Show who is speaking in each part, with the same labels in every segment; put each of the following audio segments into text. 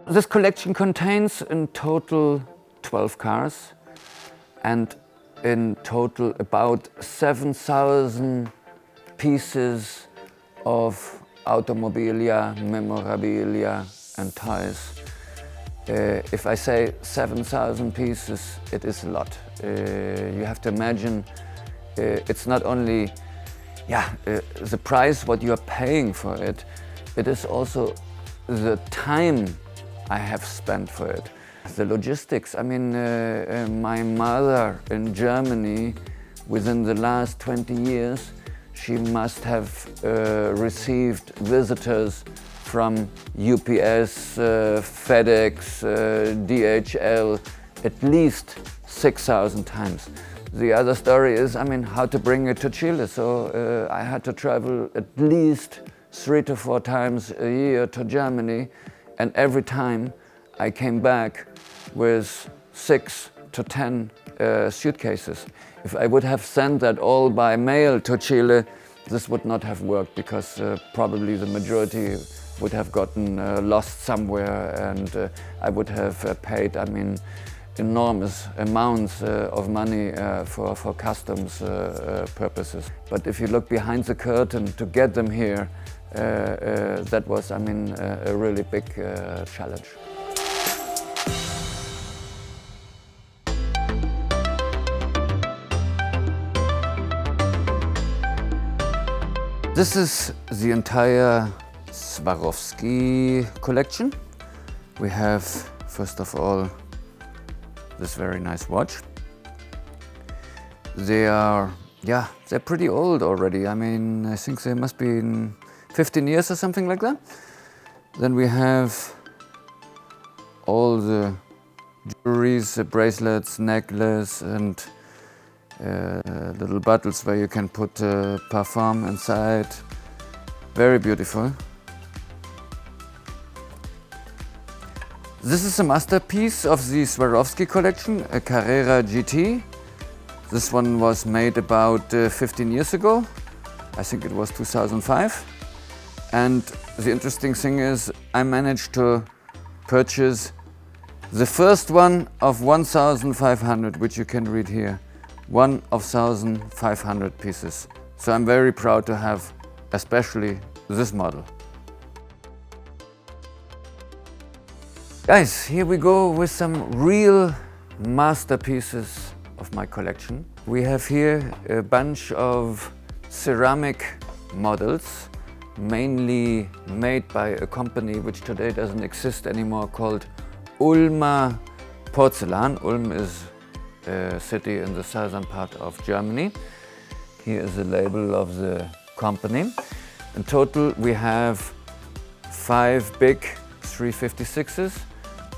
Speaker 1: This collection contains in total 12 cars and in total about 7,000 pieces of automobilia, memorabilia and toys. If I say 7,000 pieces, it is a lot. You have to imagine it's not only the price what you are paying for it, it is also the time I have spent for it. The logistics, I mean, my mother in Germany, within the last 20 years, she must have received visitors from UPS, FedEx, DHL, at least 6,000 times. The other story is, I mean, how to bring it to Chile. So I had to travel at least 3 to 4 times a year to Germany, and every time I came back with 6 to 10 suitcases. If I would have sent that all by mail to Chile, this would not have worked, because probably the majority would have gotten lost somewhere, and I would have paid, I mean, enormous amounts of money for customs purposes. But if you look behind the curtain to get them here, that was, I mean, a really big challenge. This is the entire Swarovski collection. We have, first of all, this very nice watch. They are, they're pretty old already. I mean, I think they must be 15 years or something like that. Then we have all the jewelries, the bracelets, necklace, and little bottles where you can put parfum inside. Very beautiful. This is a masterpiece of the Swarovski collection, a Carrera GT. This one was made about 15 years ago. I think it was 2005. And the interesting thing is, I managed to purchase the first one of 1,500, which you can read here. 1 of 1,500 pieces. So I'm very proud to have especially this model. Guys, here we go with some real masterpieces of my collection. We have here a bunch of ceramic models, mainly made by a company which today doesn't exist anymore, called Ulmer Porzellan. Ulm is a city in the southern part of Germany. Here is the label of the company. In total, we have 5 big 356s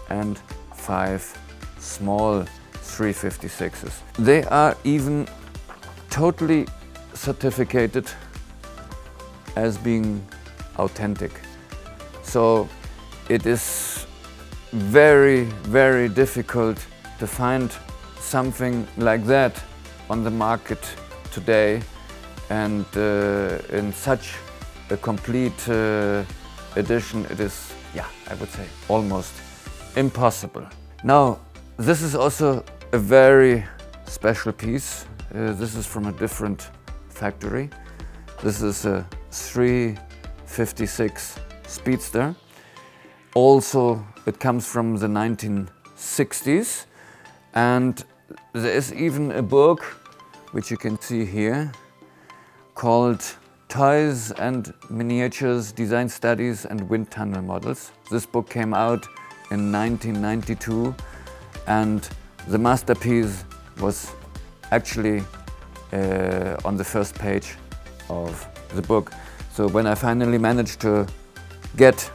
Speaker 1: and 5 small 356s. They are even totally certificated as being authentic. So it is very, very difficult to find something like that on the market today, and in such a complete edition, it is, I would say, almost impossible. Now, this is also a very special piece. This is from a different factory. This is a 356 Speedster. Also, it comes from the 1960s, and there is even a book, which you can see here, called Toys and Miniatures, Design Studies and Wind Tunnel Models. This book came out in 1992, and the masterpiece was actually on the first page of the book. So when I finally managed to get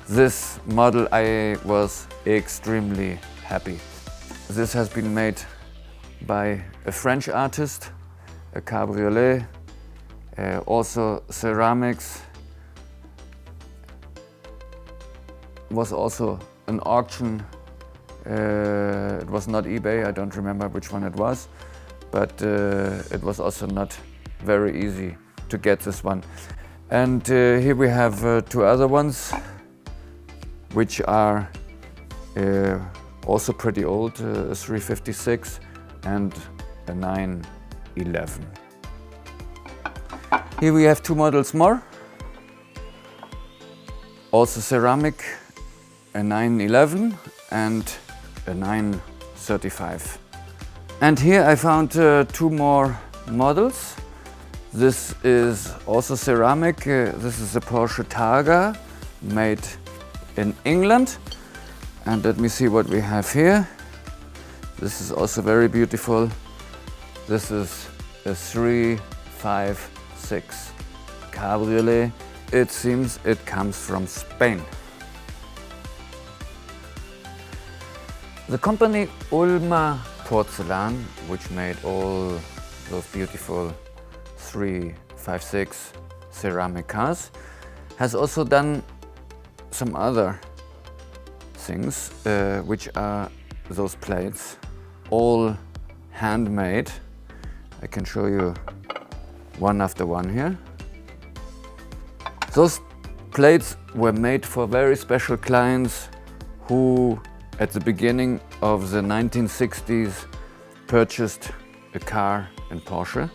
Speaker 1: this model, I was extremely happy. This has been made by a French artist, a cabriolet, also ceramics. Was also an auction. It was not eBay, I don't remember which one it was, but it was also not very easy to get this one. And here we have two other ones, which are also pretty old, a 356 and a 911. Here we have two models more, also ceramic, a 911 and a 935. And here I found two more models. This is also ceramic. This is a Porsche Targa made in England. And let me see what we have here. This is also very beautiful. This is a 356 Cabriolet. It seems it comes from Spain. The company Ulma Porzellan, which made all those beautiful 356 ceramic cars, has also done some other things, which are those plates, all handmade. I can show you one after one here. Those plates were made for very special clients who at the beginning of the 1960s purchased a car in Porsche,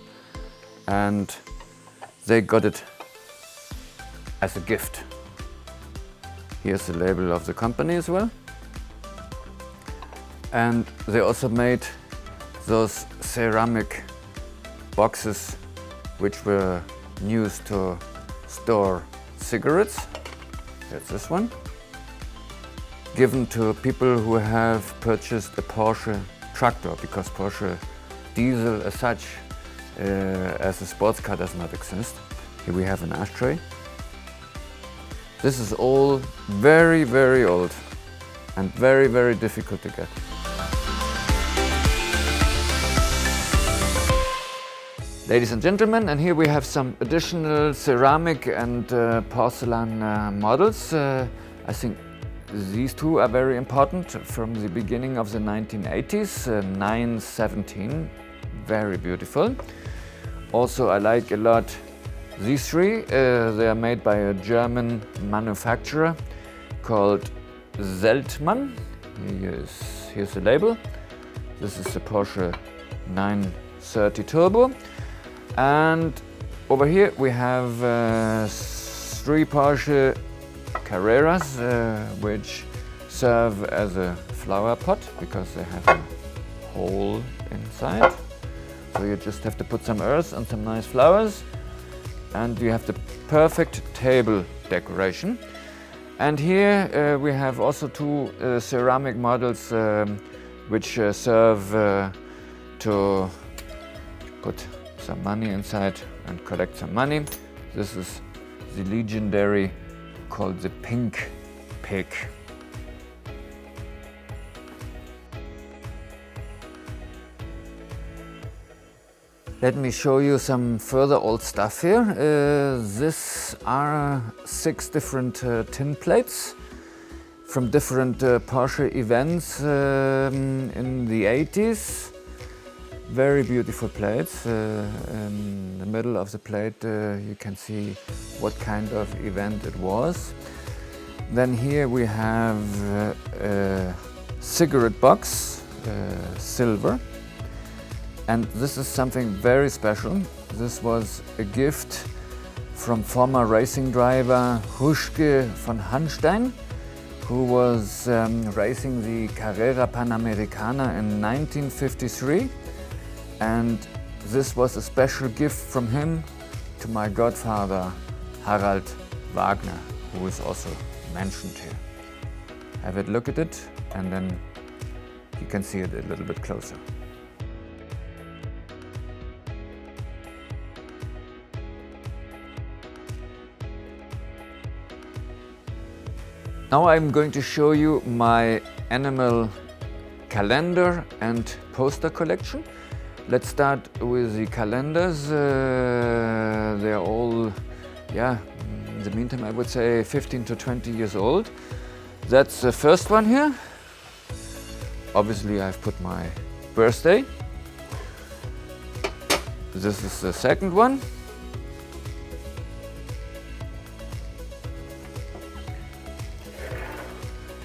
Speaker 1: and they got it as a gift. Here's the label of the company as well. And they also made those ceramic boxes which were used to store cigarettes. That's this one. Given to people who have purchased a Porsche tractor, because Porsche diesel as such, as a sports car, does not exist. Here we have an ashtray. This is all very, very old and very, very difficult to get. Ladies and gentlemen, and here we have some additional ceramic and porcelain models. I think these two are very important from the beginning of the 1980s. 917, very beautiful. Also, I like a lot these three. They are made by a German manufacturer called Zeltmann. Here's the label. This is the Porsche 930 Turbo. And over here we have three Porsche Carreras, which serve as a flower pot because they have a hole inside. So you just have to put some earth and some nice flowers, and you have the perfect table decoration. And here we have also two ceramic models which serve to put some money inside and collect some money. This is the legendary called the Pink Pig. Let me show you some further old stuff here. These are 6 different tin plates from different Porsche events in the 80s. Very beautiful plates. In the middle of the plate you can see what kind of event it was. Then here we have a cigarette box, silver. And this is something very special. This was a gift from former racing driver Huschke von Hanstein, who was racing the Carrera Panamericana in 1953. And this was a special gift from him to my godfather, Harald Wagner, who is also mentioned here. Have a look at it, and then you can see it a little bit closer. Now I'm going to show you my animal calendar and poster collection. Let's start with the calendars. They're all, in the meantime I would say 15 to 20 years old. That's the first one here. Obviously I've put my birthday. This is the second one.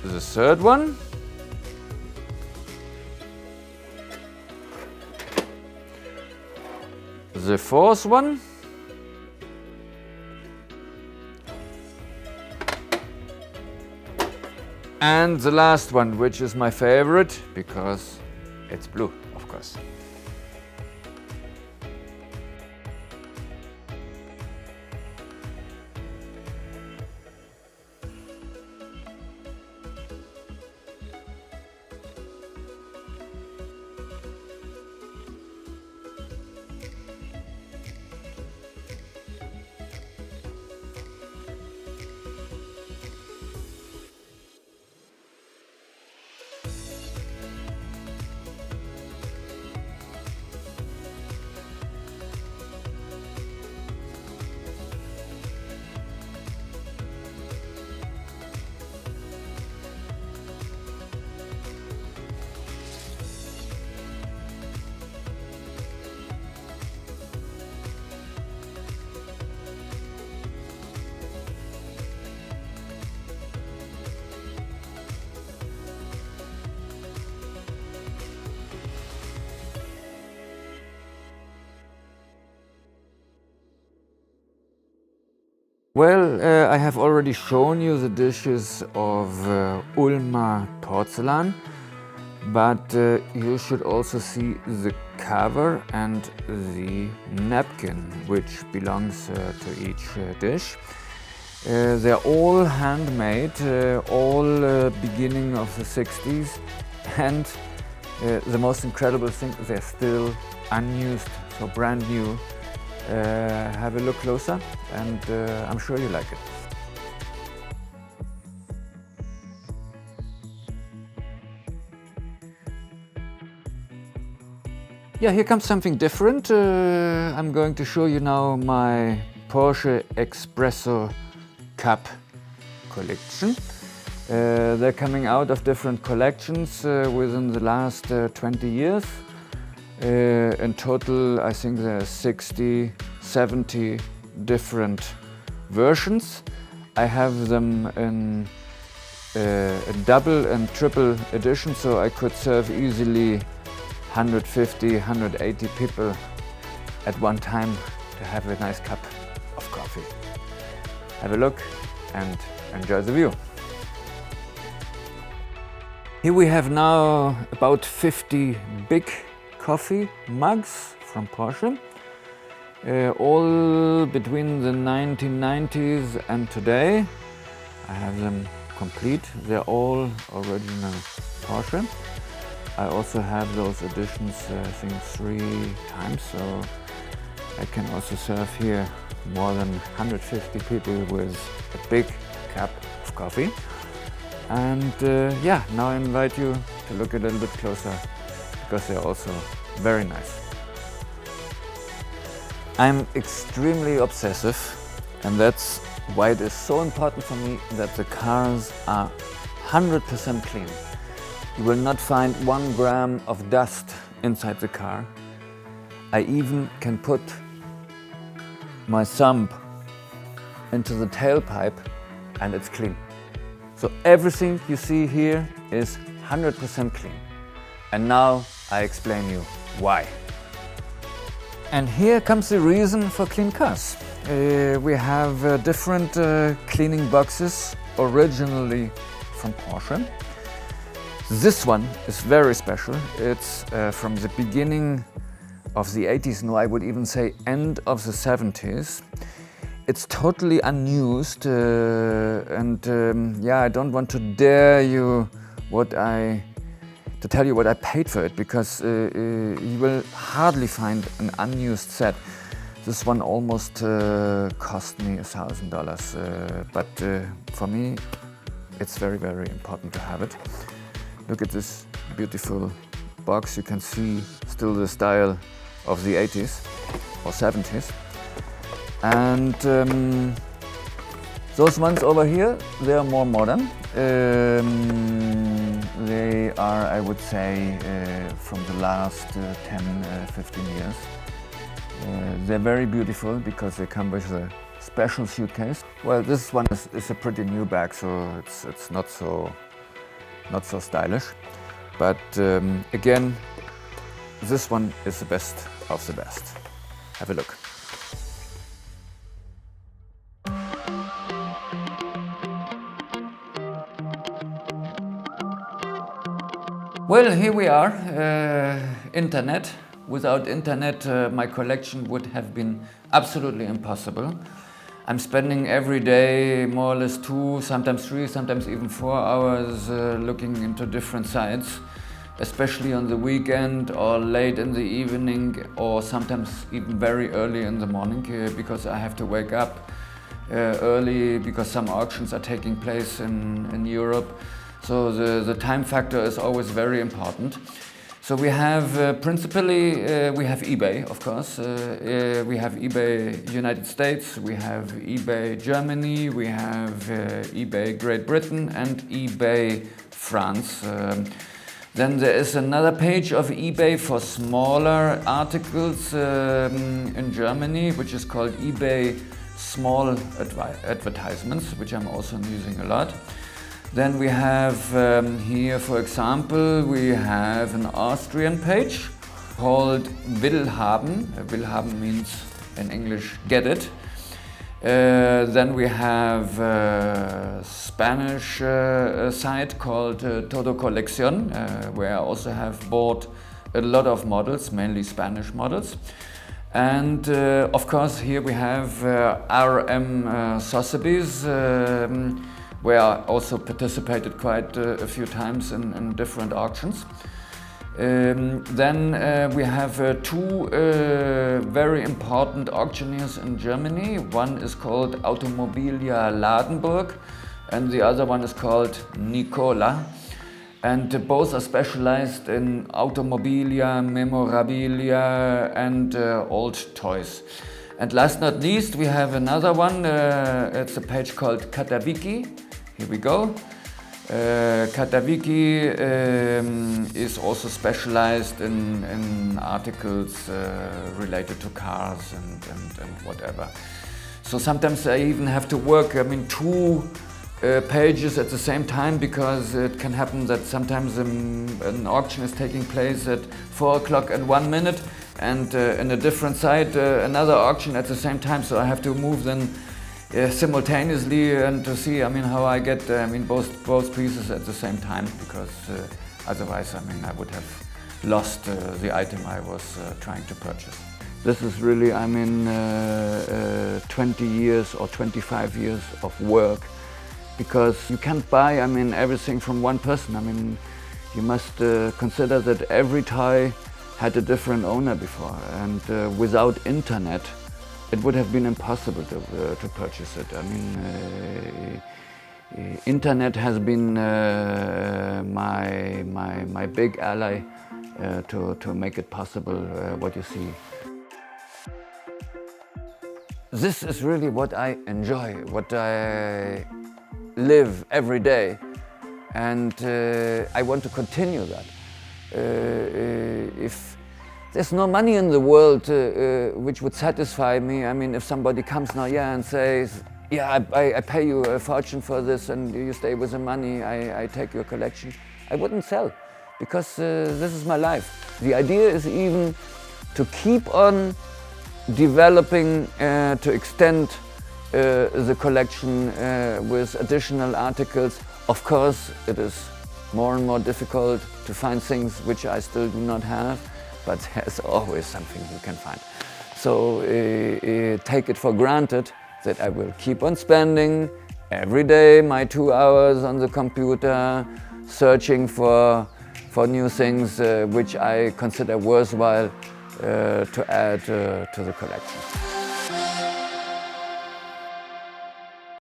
Speaker 1: the third one. The fourth one. And the last one, which is my favorite, because it's blue, of course. Well, I have already shown you the dishes of Ulmer porcelain, but you should also see the cover and the napkin which belongs to each dish. They're all handmade, all beginning of the 60s, and the most incredible thing, they're still unused, so brand new. Have a look closer, and I'm sure you like it. Yeah, here comes something different. I'm going to show you now my Porsche Espresso Cup collection. They're coming out of different collections within the last 20 years. In total, I think there are 60, 70 different versions. I have them in a double and triple edition, so I could serve easily 150, 180 people at one time to have a nice cup of coffee. Have a look and enjoy the view. Here we have now about 50 big coffee mugs from Porsche, all between the 1990s and today. I have them complete. They're all original Porsche. I also have those editions, I think 3 times, so I can also serve here more than 150 people with a big cup of coffee. And yeah, now I invite you to look a little bit closer, because they're also very nice. I'm extremely obsessive, and that's why it is so important for me that the cars are 100% clean. You will not find 1 gram of dust inside the car. I even can put my thumb into the tailpipe and it's clean. So everything you see here is 100% clean. And now I explain you why. And here comes the reason for clean cars. We have different cleaning boxes originally from Porsche. This one is very special. It's from the beginning of the 80s, no, I would even say end of the 70s. It's totally unused, and yeah, I don't want to dare you to tell you what I paid for it, because you will hardly find an unused set. This one almost cost me $1,000, but for me it's very, very important to have it. Look at this beautiful box. You can see still the style of the 80s or 70s. And those ones over here, they are more modern. They are, I would say, from the last 10, 15 years. They're very beautiful because they come with a special suitcase. Well, this one is a pretty new bag, so it's not so not so stylish. But again, this one is the best of the best. Have a look. Well, here we are, internet. Without internet, my collection would have been absolutely impossible. I'm spending every day more or less 2, sometimes 3, sometimes even 4 hours looking into different sites, especially on the weekend or late in the evening, or sometimes even very early in the morning, because I have to wake up early because some auctions are taking place in Europe. So the time factor is always very important. So we have principally we have eBay, of course. We have eBay United States, we have eBay Germany, we have eBay Great Britain and eBay France. Then there is another page of eBay for smaller articles in Germany, which is called eBay Small Advertisements, which I'm also using a lot. Then we have here, for example, we have an Austrian page called Will haben. Will haben means in English get it. Then we have a Spanish site called Todo Colección, where I also have bought a lot of models, mainly Spanish models. And of course here we have RM Sotheby's, where I also participated quite a few times in different auctions. Then we have 2 very important auctioneers in Germany. One is called Automobilia Ladenburg and the other one is called Nicola. And both are specialized in automobilia, memorabilia and old toys. And last not least, we have another one. It's a page called Katawiki. Here we go. Katawiki is also specialized in articles related to cars and whatever. So sometimes I even have to work 2 pages at the same time, because it can happen that sometimes an auction is taking place at 4 o'clock and 1 minute, and in a different site another auction at the same time. So I have to move then simultaneously and to see how I get both pieces at the same time, because otherwise I would have lost the item I was trying to purchase. This is really 20 years or 25 years of work, because you can't buy everything from one person. You must consider that every toy had a different owner before, and without internet it would have been impossible to purchase it. Internet has been my big ally to make it possible what you see. This is really what I enjoy, what I live every day, and I want to continue that. If there's no money in the world which would satisfy me, if somebody comes now and says, yeah, I pay you a fortune for this and you stay with the money, I take your collection, I wouldn't sell, because this is my life. The idea is even to keep on developing, to extend the collection with additional articles. Of course, it is more and more difficult to find things which I still do not have, but there's always something you can find. So take it for granted that I will keep on spending every day my 2 hours on the computer searching for new things which I consider worthwhile to add to the collection.